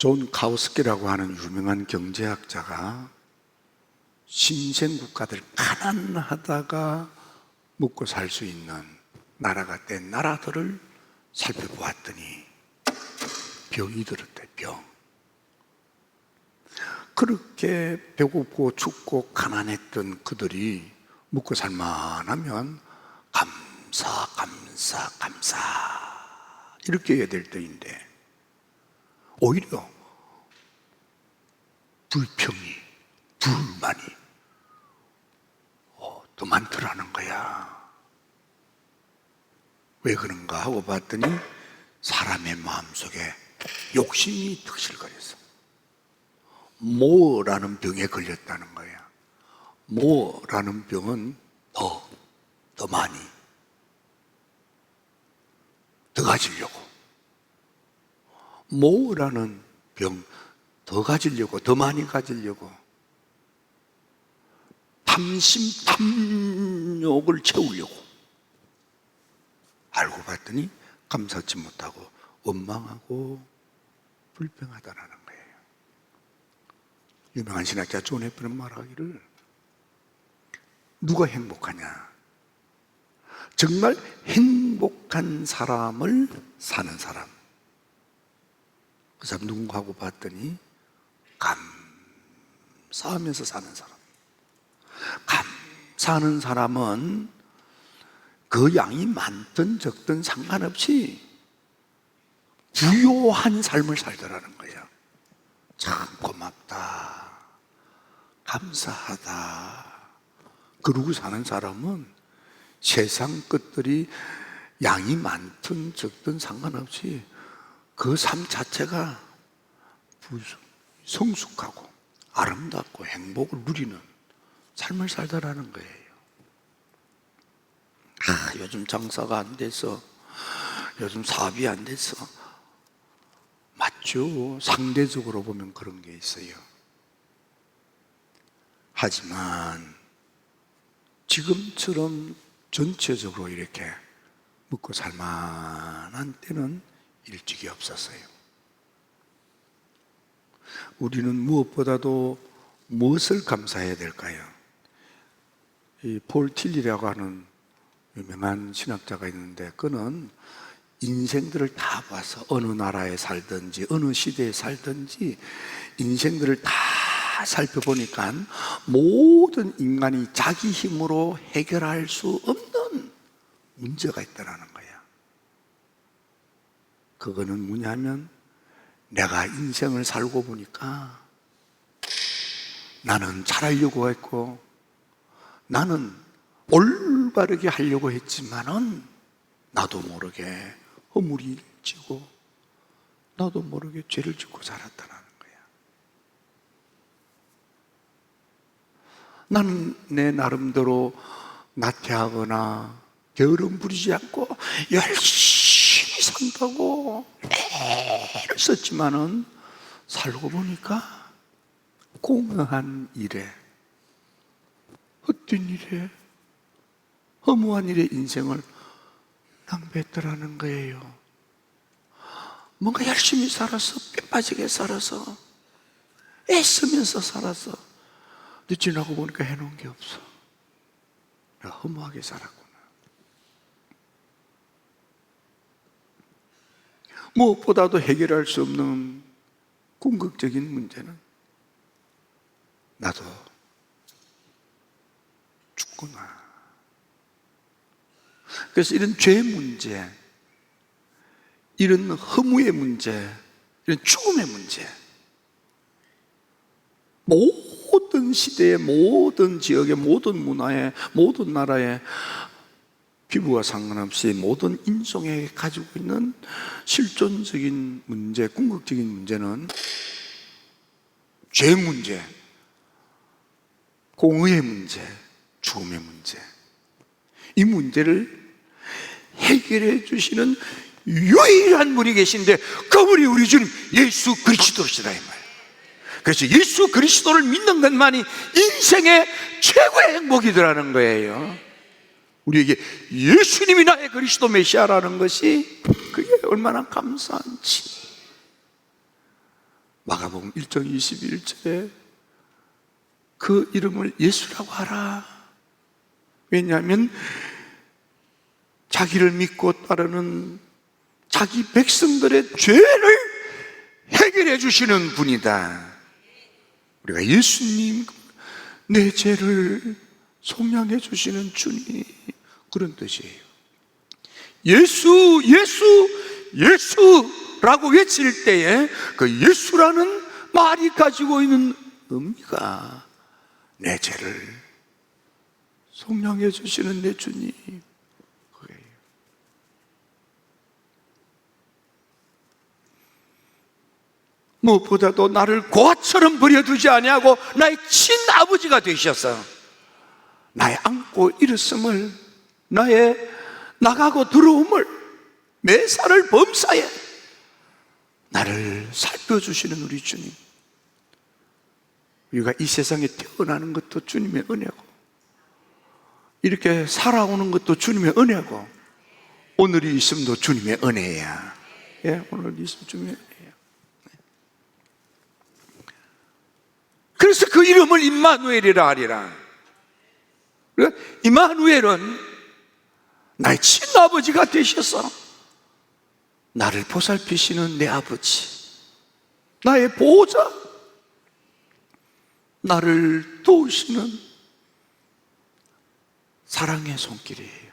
존 카우스키라고 하는 유명한 경제학자가 신생국가들 가난하다가 먹고 살 수 있는 나라가 된 나라들을 살펴보았더니 병이 들었대. 병. 그렇게 배고프고 춥고 가난했던 그들이 먹고 살만하면 감사 이렇게 해야 될 때인데 오히려 불평이, 불만이 더 많더라는 거야. 왜 그런가 하고 봤더니 사람의 마음속에 욕심이 득실거렸어. 모라는 병에 걸렸다는 거야. 모라는 병은 더 많이 더 가지려고, 모라는 병 더 가지려고, 더 많이 가지려고 탐심, 탐욕을 채우려고. 알고 봤더니 감사치 못하고 원망하고 불평하다라는 거예요. 유명한 신학자 존 에프는 말하기를, 누가 행복하냐? 정말 행복한 사람을 사는 사람. 그 사람 누군가 하고 봤더니 감사하면서 사는 사람. 감사하는 사람은 그 양이 많든 적든 상관없이 부요한 삶을 살더라는 거야. 참 고맙다, 감사하다. 그러고 사는 사람은 세상 것들이 양이 많든 적든 상관없이 그 삶 자체가 성숙하고 아름답고 행복을 누리는 삶을 살더라는 거예요. 요즘 장사가 안 돼서, 요즘 사업이 안 돼서. 맞죠? 상대적으로 보면 그런 게 있어요. 하지만 지금처럼 전체적으로 이렇게 먹고 살만한 때는 일찍이 없었어요. 우리는 무엇보다도 무엇을 감사해야 될까요? 이 폴 틸리라고 하는 유명한 신학자가 있는데, 그는 인생들을 다 봐서 어느 나라에 살든지 어느 시대에 살든지 인생들을 다 살펴보니까 모든 인간이 자기 힘으로 해결할 수 없는 문제가 있다는 거야. 그거는 뭐냐면, 내가 인생을 살고 보니까 나는 잘하려고 했고, 나는 올바르게 하려고 했지만은 나도 모르게 허물이 지고 나도 모르게 죄를 짓고 살았다는 거야. 나는 내 나름대로 나태하거나 게으름 부리지 않고 열심히 산다고 애를 썼지만은 살고 보니까 공허한 일에, 헛된 일에, 허무한 일에 인생을 낭비했더라는 거예요. 뭔가 열심히 살아서, 뼈 빠지게 살아서, 애쓰면서 살아서, 근데 지나고 보니까 해놓은 게 없어. 내가 허무하게 살았구나. 무엇보다도 해결할 수 없는 궁극적인 문제는 나도 죽구나. 그래서 이런 죄 문제, 이런 허무의 문제, 이런 죽음의 문제, 모든 시대의, 모든 지역의, 모든 문화의, 모든 나라의, 피부와 상관없이 모든 인종에 가지고 있는 실존적인 문제, 궁극적인 문제는 죄 문제, 공의의 문제, 죽음의 문제. 이 문제를 해결해 주시는 유일한 분이 계신데, 그분이 우리 주님 예수 그리스도시다 이 말이에요. 그래서 예수 그리스도를 믿는 것만이 인생의 최고의 행복이더라는 거예요. 우리에게 예수님이 나의 그리스도 메시아라는 것이 그게 얼마나 감사한지. 마가복음 1장 21절에 그 이름을 예수라고 하라. 왜냐하면 자기를 믿고 따르는 자기 백성들의 죄를 해결해 주시는 분이다. 우리가 예수님, 내 죄를 속량해 주시는 주님, 그런 뜻이에요. 예수, 예수, 예수라고 외칠 때에 그 예수라는 말이 가지고 있는 의미가 내 죄를 속량해 주시는 내 주님, 그거예요. 무엇보다도 나를 고아처럼 버려두지 아니하고 나의 친아버지가 되셨어. 나의 안고 일었음을, 나의 나가고 들어옴을, 매사를 범사에 나를 살펴주시는 우리 주님. 우리가 이 세상에 태어나는 것도 주님의 은혜고, 이렇게 살아오는 것도 주님의 은혜고, 오늘이 있음도 주님의 은혜야. 예, 오늘 있음 주님의 은혜야. 그래서 그 이름을 임마누엘이라 하리라. 임마누엘은 나의 친아버지가 되셔서 나를 보살피시는 내 아버지, 나의 보호자, 나를 도우시는 사랑의 손길이에요.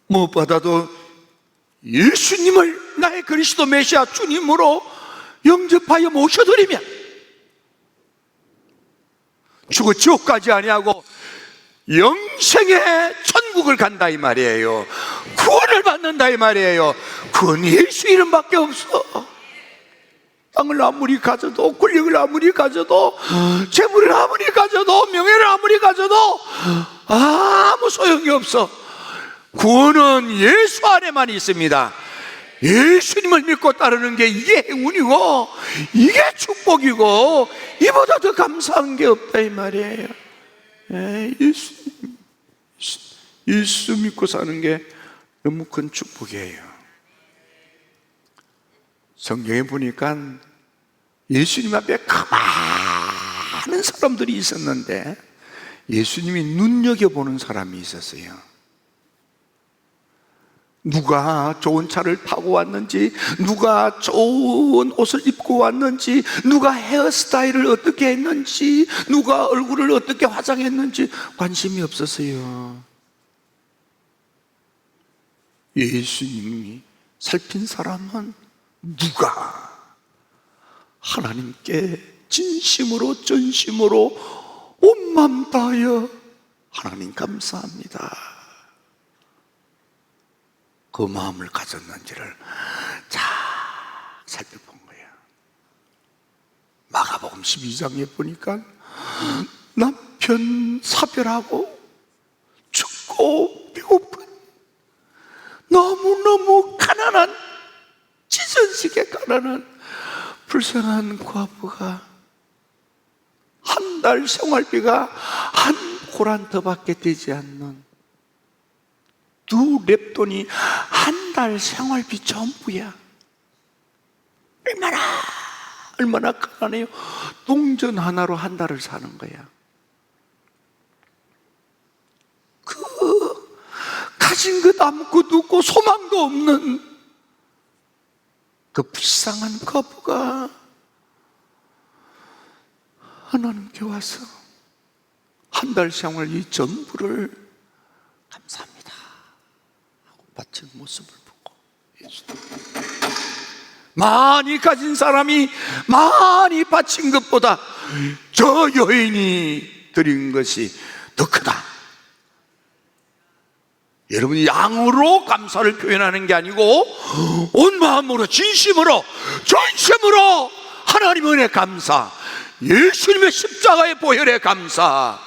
무엇보다도 예수님을 나의 그리스도 메시아 주님으로 영접하여 모셔드리면 죽어 지옥까지 아니하고 영생의 천국을 간다 이 말이에요. 구원을 받는다 이 말이에요. 그건 예수 이름밖에 없어. 땅을 아무리 가져도, 권력을 아무리 가져도, 재물을 아무리 가져도, 명예를 아무리 가져도 아무 소용이 없어. 구원은 예수 안에만 있습니다. 예수님을 믿고 따르는 게 이게 행운이고, 이게 축복이고, 이보다 더 감사한 게 없다 이 말이에요. 예수 믿고 사는 게 너무 큰 축복이에요. 성경에 보니까 예수님 앞에 많은 사람들이 있었는데 예수님이 눈여겨보는 사람이 있었어요. 누가 좋은 차를 타고 왔는지, 누가 좋은 옷을 입고 왔는지, 누가 헤어스타일을 어떻게 했는지, 누가 얼굴을 어떻게 화장했는지 관심이 없었어요. 예수님이 살핀 사람은 누가 하나님께 진심으로 전심으로 온 마음 다하여 하나님 감사합니다, 그 마음을 가졌는지를 잘 살펴본 거예요. 마가복음 12장에 보니까 남편 사별하고 춥고 배고픈 너무너무 가난한, 지전식에 가난한 불쌍한 과부가 한 달 생활비가 한 코란트밖에 되지 않는 두 랩돈이 한 달 생활비 전부야. 얼마나 가난해요. 동전 하나로 한 달을 사는 거야. 그 가진 것 아무것도 없고 소망도 없는 그 불쌍한 거부가 하나님께 와서 한 달 생활비 전부를 감사합니다 하고 바친 모습을 보고, 많이 가진 사람이 많이 바친 것보다 저 여인이 드린 것이 더 크다. 여러분이 양으로 감사를 표현하는 게 아니고 온 마음으로, 진심으로, 전심으로 하나님의 은혜 감사, 예수님의 십자가의 보혈의 감사,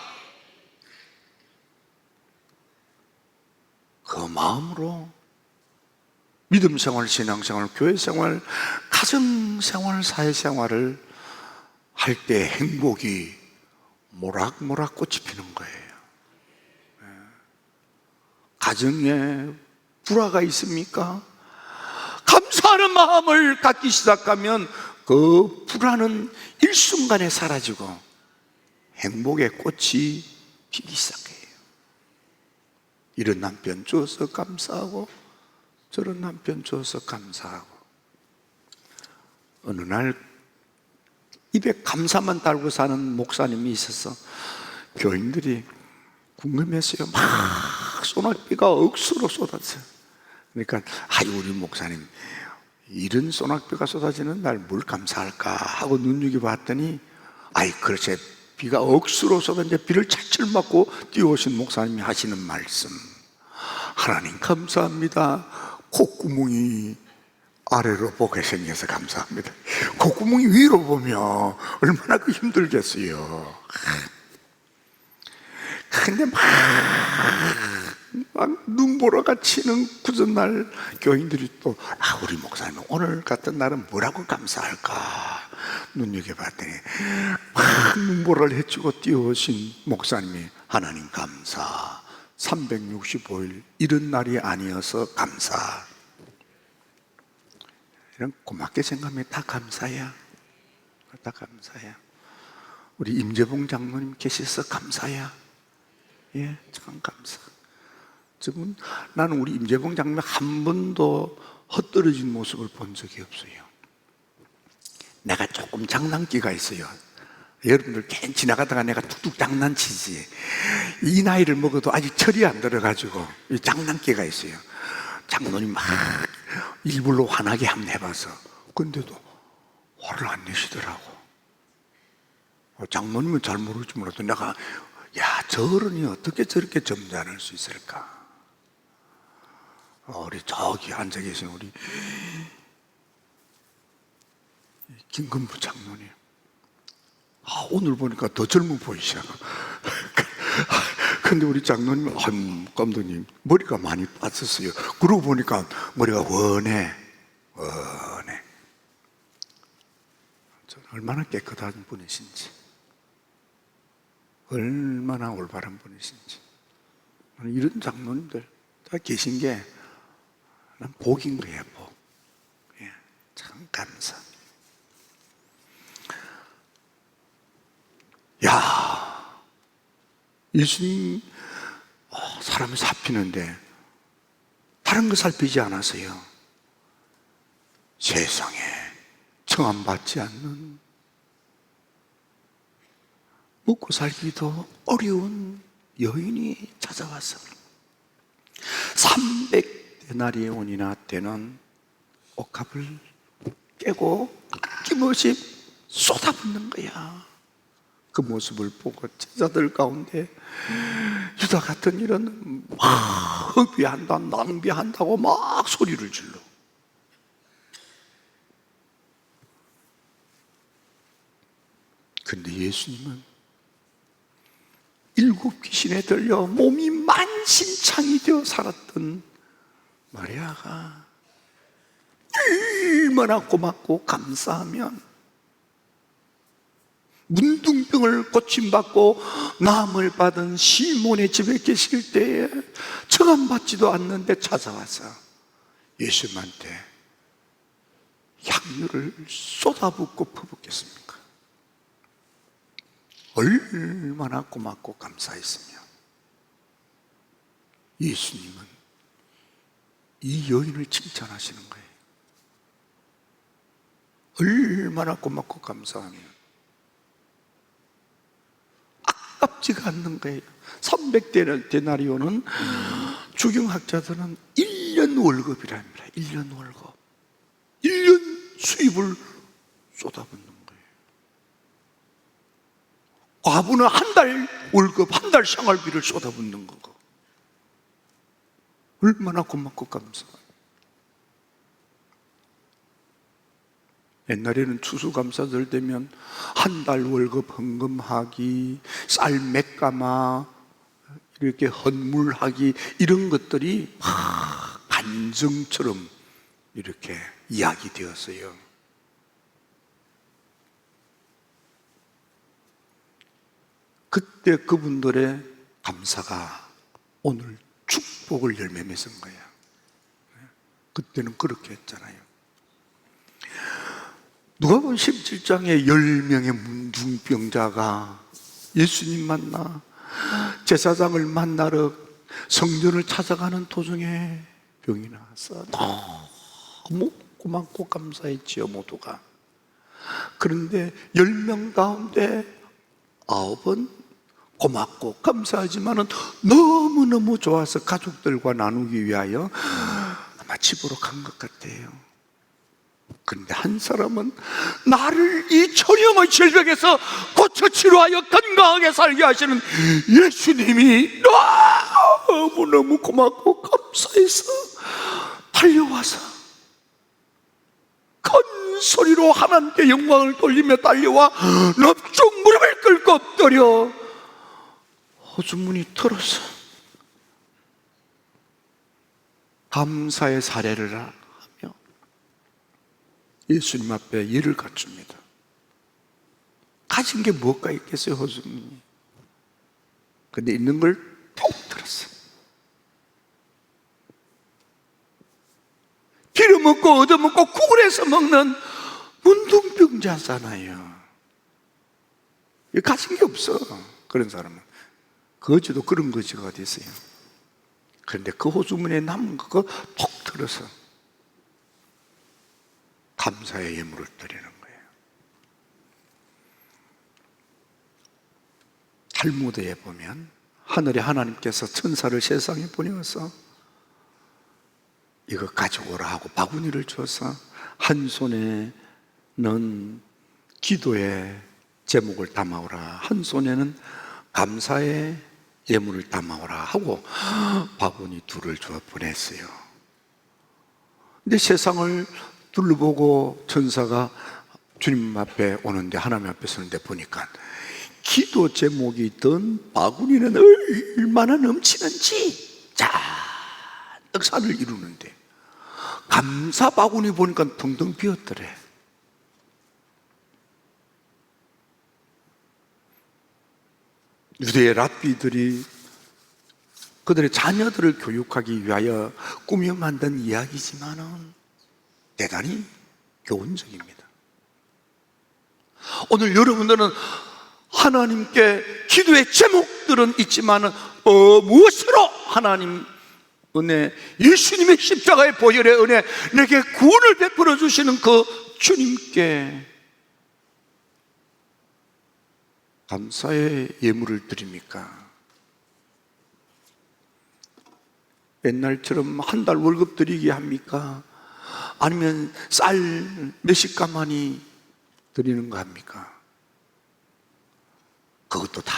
그 마음으로 믿음 생활, 신앙 생활, 교회 생활, 가정 생활, 사회 생활을 할 때 행복이 모락모락 꽃이 피는 거예요. 가정에 불화가 있습니까? 감사하는 마음을 갖기 시작하면 그 불안은 일순간에 사라지고 행복의 꽃이 피기 시작해요. 이런 남편 주어서 감사하고 저런 남편 주어서 감사하고. 어느 날 입에 감사만 달고 사는 목사님이 있어서 교인들이 궁금했어요. 막 소낙비가 억수로 쏟아져요. 그러니까 아유, 우리 목사님 이런 소낙비가 쏟아지는 날 뭘 감사할까 하고 눈여겨봤더니, 아이 그렇지, 비가 억수로 쏟아지는데 비를 찰철 맞고 뛰어오신 목사님이 하시는 말씀, 하나님 감사합니다. 콧구멍이 아래로 보게 생겨서 감사합니다. 콧구멍이 위로 보면 얼마나 그 힘들겠어요. 근데 막 눈보라가 치는 구전날 교인들이 또 우리 목사님 오늘 같은 날은 뭐라고 감사할까 눈여겨봤더니 막 눈보라를 헤치고 뛰어오신 목사님이 하나님 감사, 365일 이런 날이 아니어서 감사. 이런 고맙게 생각하면 다 감사야. 다 감사야. 우리 임재봉 장로님 계셔서 감사야. 예, 참 감사. 지금 나는 우리 임재봉 장로님 한 번도 헛떨어진 모습을 본 적이 없어요. 내가 조금 장난기가 있어요. 여러분들 괜히 지나가다가 내가 툭툭 장난치지. 이 나이를 먹어도 아직 철이 안 들어가지고 장난기가 있어요. 장로님 막 일부러 화나게 한번 해봐서 근데도 화를 안 내시더라고. 장로님은 잘 모르지 몰라도 내가 야, 저 어른이 어떻게 저렇게 점잖을 수 있을까? 우리 저기 앉아 계신 우리 김근부 장로님, 오늘 보니까 더 젊어 보이시고. 근데 우리 장로님, 감독님 머리가 많이 빠졌어요. 그러고 보니까 머리가 훤해. 얼마나 깨끗한 분이신지, 얼마나 올바른 분이신지. 이런 장로님들 다 계신 게 난 복인 거예요, 복. 예, 참 감사. 야, 예수님 사람을 살피는데 다른 거 살피지 않았어요. 세상에 청함받지 않는, 먹고 살기도 어려운 여인이 찾아와서 300데나리온이나 되는 옷값을 깨고 아낌없이 쏟아붓는 거야. 그 모습을 보고 제자들 가운데 유다 같은 일은 막 낭비한다, 낭비한다고 막 소리를 질러. 근데 예수님은 7 귀신에 들려 몸이 만신창이 되어 살았던 마리아가 얼마나 고맙고 감사하면, 문둥병을 고침받고 나음을 받은 시몬의 집에 계실 때에 청함받지도 않는데 찾아와서 예수님한테 향유를 쏟아붓고 퍼붓겠습니까? 얼마나 고맙고 감사했으며, 예수님은 이 여인을 칭찬하시는 거예요. 얼마나 고맙고 감사하며 아깝지가 않는 거예요. 300데나리온은 주경학자들은 1년 월급이랍니다. 1년 월급, 1년 수입을 쏟아붓는 거예요. 과부는 한 달 월급, 한 달 생활비를 쏟아붓는 거고. 얼마나 고맙고 감사해요. 옛날에는 추수감사절 되면 한 달 월급 헌금하기, 쌀 몇 가마 이렇게 헌물하기, 이런 것들이 막 간증처럼 이렇게 이야기되었어요. 그때 그분들의 감사가 오늘 축복을 열매 맺은 거야. 그때는 그렇게 했잖아요. 누가복음 17장에 10명의 문둥병자가 예수님 만나 제사장을 만나러 성전을 찾아가는 도중에 병이 나서 너무 고맙고 감사했지요, 모두가. 그런데 10명 가운데 9은 고맙고 감사하지만은 너무너무 좋아서 가족들과 나누기 위하여 아마 집으로 간 것 같아요. 그런데 한 사람은 나를 이 천형의 질병에서 고쳐 치료하여 건강하게 살게 하시는 예수님이 너무너무 고맙고 감사해서 달려와서 큰 소리로 하나님께 영광을 돌리며 달려와 넙죽 무릎을 꿇고 엎드려 호주머니 털어서 감사의 사례를 하며 예수님 앞에 예를 갖춥니다. 가진 게 뭐가 있겠어요, 호주머니. 근데 있는 걸 톡 들었어. 빌어먹고 얻어먹고 구걸해서 먹는 문둥병자잖아요. 가진 게 없어, 그런 사람은. 거지도 그런 거지가 어디 있어요. 그런데 그 호주머니에 남은 거 톡 들어서 감사의 예물을 드리는 거예요. 탈무드에 보면 하늘의 하나님께서 천사를 세상에 보내어서 이거 가져오라 하고 바구니를 줘서 한 손에는 기도의 제목을 담아오라, 한 손에는 감사의 예물을 담아오라 하고 바구니 둘을 주어 보냈어요. 근데 세상을 둘러보고 천사가 주님 앞에 오는데, 하나님 앞에 서는데 보니까 기도 제목이 든 바구니는 얼마나 넘치는지 잔뜩 산을 이루는데 감사 바구니 보니까 텅텅 비었더래. 유대의 랍비들이 그들의 자녀들을 교육하기 위하여 꾸며 만든 이야기지만은 대단히 교훈적입니다. 오늘 여러분들은 하나님께 기도의 제목들은 있지만은 무엇으로 하나님 은혜, 예수님의 십자가의 보혈의 은혜, 내게 구원을 베풀어 주시는 그 주님께 감사의 예물을 드립니까? 옛날처럼 한 달 월급 드리기 합니까? 아니면 쌀 몇십 가마니 드리는 거 합니까? 그것도 다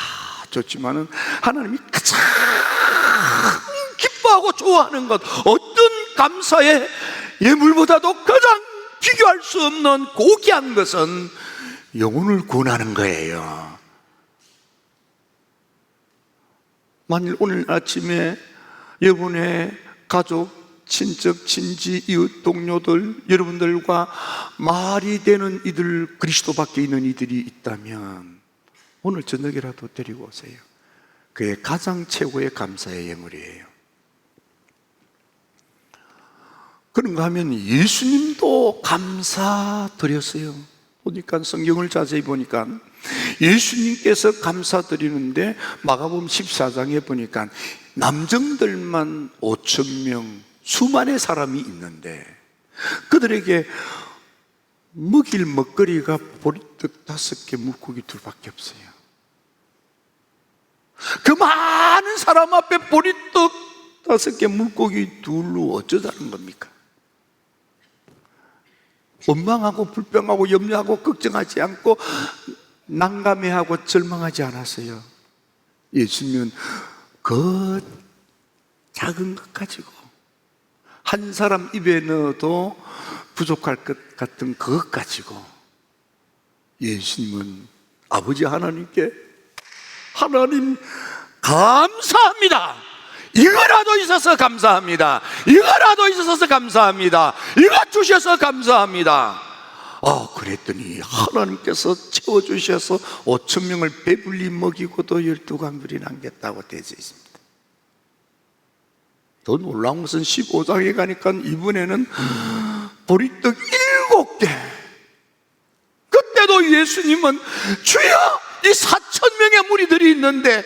좋지만은 하나님이 가장 기뻐하고 좋아하는 것, 어떤 감사의 예물보다도 가장 비교할 수 없는 고귀한 것은 영혼을 구원하는 거예요. 만일 오늘 아침에 여러분의 가족, 친척, 친지, 이웃, 동료들, 여러분들과 말이 되는 이들, 그리스도 밖에 있는 이들이 있다면 오늘 저녁이라도 데리고 오세요. 그게 가장 최고의 감사의 예물이에요. 그런가 하면 예수님도 감사드렸어요. 보니까 성경을 자세히 보니까 예수님께서 감사드리는데 마가복음 14장에 보니까 남정들만 5,000명, 수만의 사람이 있는데 그들에게 먹일 먹거리가 보리떡 5개, 물고기 2밖에 없어요. 그 많은 사람 앞에 보리떡 5개, 물고기 2로 어쩌자는 겁니까? 원망하고 불평하고 염려하고 걱정하지 않고 난감해하고 절망하지 않았어요. 예수님은 그 작은 것 가지고 한 사람 입에 넣어도 부족할 것 같은 그것 가지고 예수님은 아버지 하나님께 하나님 감사합니다. 이거라도 있어서 감사합니다. 이거라도 있어서 감사합니다. 이거 주셔서 감사합니다. 그랬더니 하나님께서 채워주셔서 5,000명을 배불리 먹이고도 12강들이 남겼다고 되어 있습니다. 더 놀라운 것은 15장에 가니까 이번에는 보리떡 7개. 그때도 예수님은 주여, 이 4,000명의 무리들이 있는데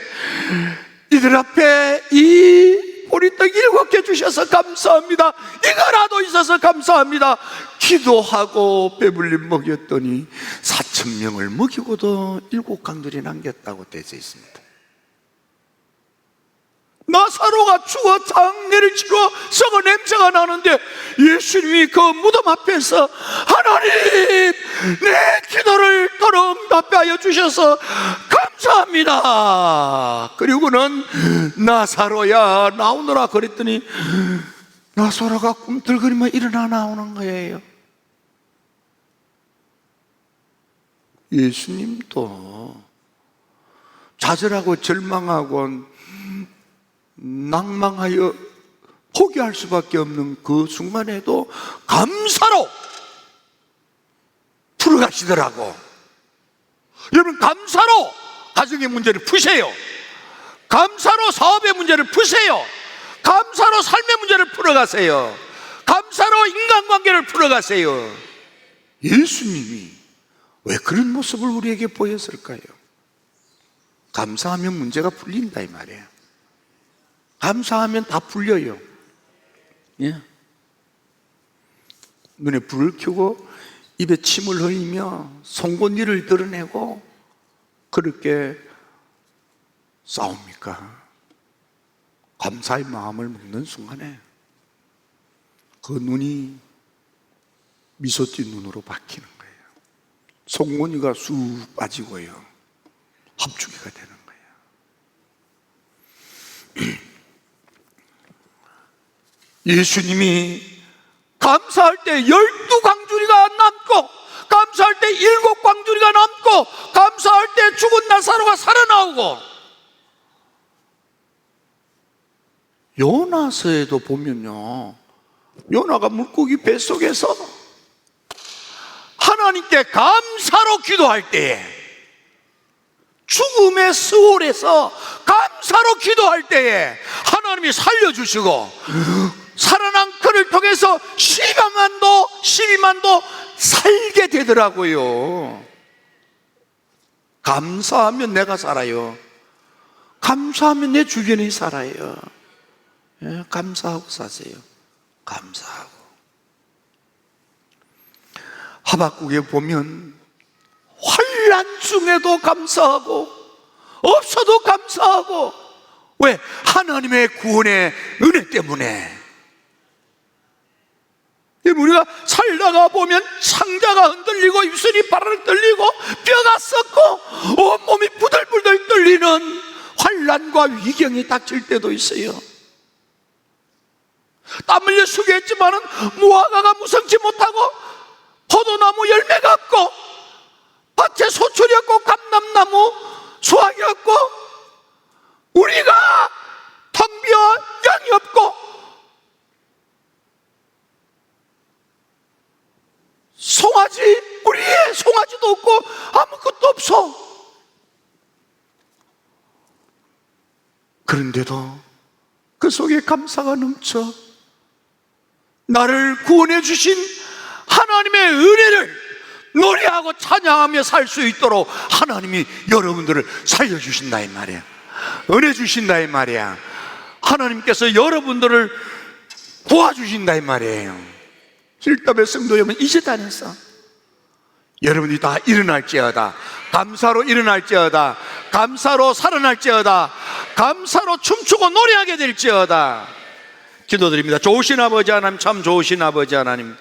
이들 앞에 이 보리떡 7개 주셔서 감사합니다, 이거라도 있어서 감사합니다 기도하고 배불리 먹였더니 4,000명을 먹이고도 7강들이 남겼다고 되어 있습니다. 나사로가 죽어 장례를 치러 썩어 냄새가 나는데 예수님이 그 무덤 앞에서 하나님, 내 기도를 더러 응답해 하여 주셔서 감사합니다. 그리고는 나사로야 나오너라 그랬더니 나사로가 꿈틀거리며 일어나 나오는 거예요. 예수님도 좌절하고 절망하고 낭망하여 포기할 수밖에 없는 그 순간에도 감사로 풀어가시더라고. 여러분, 감사로 가정의 문제를 푸세요. 감사로 사업의 문제를 푸세요. 감사로 삶의 문제를 풀어가세요. 감사로 인간관계를 풀어가세요. 예수님이 왜 그런 모습을 우리에게 보였을까요? 감사하면 문제가 풀린다 이 말이에요. 감사하면 다 풀려요. 예. 눈에 불을 켜고 입에 침을 흘리며 송곳니를 드러내고 그렇게 싸웁니까? 감사의 마음을 먹는 순간에 그 눈이 미소 띤 눈으로 바뀌는 거예요. 송곳니가 쑥 빠지고요, 합주기가 되는 거예요. 예수님이 감사할 때 12광주리가 남고, 감사할 때 7광주리가 남고, 감사할 때 죽은 나사로가 살아나오고, 요나서에도 보면요, 요나가 물고기 뱃속에서 하나님께 감사로 기도할 때에, 죽음의 수월에서 감사로 기도할 때에 하나님이 살려주시고, 살아난 그를 통해서 12만도 살게 되더라고요. 감사하면 내가 살아요. 감사하면 내 주변이 살아요. 예, 감사하고 사세요. 감사하고. 하박국에 보면 환난 중에도 감사하고 없어도 감사하고. 왜? 하나님의 구원의 은혜 때문에. 우리가 살다가 보면 창자가 흔들리고 입술이 바르르 떨리고 뼈가 썩고 온몸이 부들부들 떨리는 환난과 위경이 닥칠 때도 있어요. 땀 흘려 수고했지만은 무화과가 무성치 못하고 포도나무 열매가 없고 밭에 소출이 없고 감람나무 수확이 없고 우리가 텅 비어 양이 없고 송아지, 우리의 송아지도 없고 아무것도 없어. 그런데도 그 속에 감사가 넘쳐 나를 구원해 주신 하나님의 은혜를 노래하고 찬양하며 살 수 있도록 하나님이 여러분들을 살려주신다 이 말이야. 은혜 주신다 이 말이야. 하나님께서 여러분들을 도와주신다 이 말이에요. 힐답의 성도 여러분, 이제 다녔어. 여러분이 다 일어날지어다. 감사로 일어날지어다. 감사로 살아날지어다. 감사로 춤추고 노래하게 될지어다. 기도드립니다. 좋으신 아버지 하나님, 참 좋으신 아버지 하나님,